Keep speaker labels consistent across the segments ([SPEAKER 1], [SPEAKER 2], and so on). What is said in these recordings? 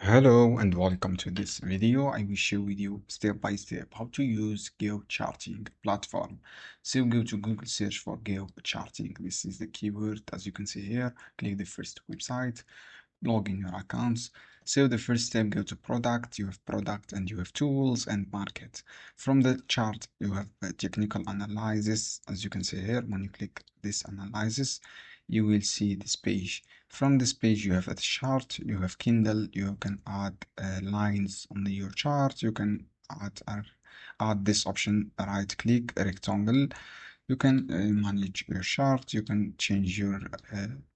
[SPEAKER 1] Hello and welcome to this video. I will share with you step by step how to use GeoCharting platform. So go to Google, search for GeoCharting. This is the keyword as you can see here. Click the first website, log in your accounts. So the first step, go to product. You have product and you have tools and market. From the chart, you have a technical analysis. As you can see here, when you click this analysis, you will see this page. From this page, you have a chart, you have Kindle, you can add lines on your chart, you can add this option, right click, rectangle. You can manage your chart, you can change your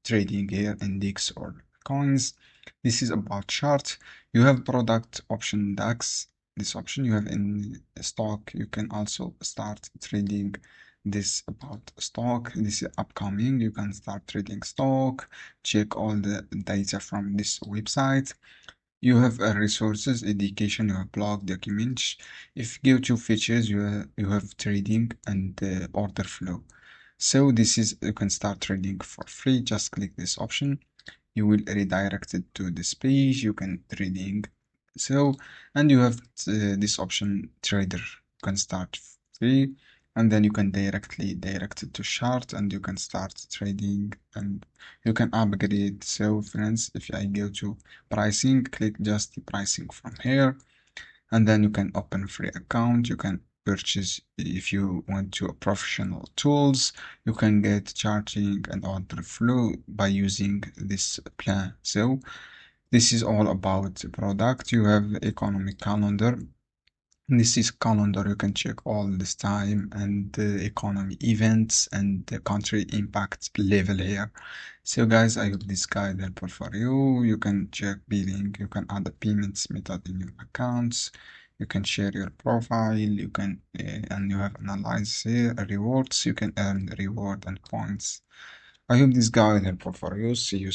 [SPEAKER 1] trading here, index or coins. This is about chart. You have product option DAX. This option you have in stock. You can also start trading this about stock. This is upcoming. You can start trading stock, check all the data from this website. You have resources, education, you have blog, documents. If you go to features, you have trading and order flow. So this is, you can start trading for free. Just click this option. You will redirect it to this page. You can trading. So, and you have this option trader. You can start free, and then you can direct it to chart, and you can start trading, and you can upgrade. So friends, if I go to pricing, click just the pricing from here, and then you can open free account. You can purchase if you want to professional tools. You can get charging and order flow by using this plan. So this is all about the product. You have economic calendar. This is calendar. You can check all this time and the economy events and the country impact level here. So guys, I hope this guide helpful for you. You can check billing. You can add the payments method in your accounts. You can share your profile. You can and you have analyze here rewards. You can earn reward and points. I hope this guide helpful for you. See you.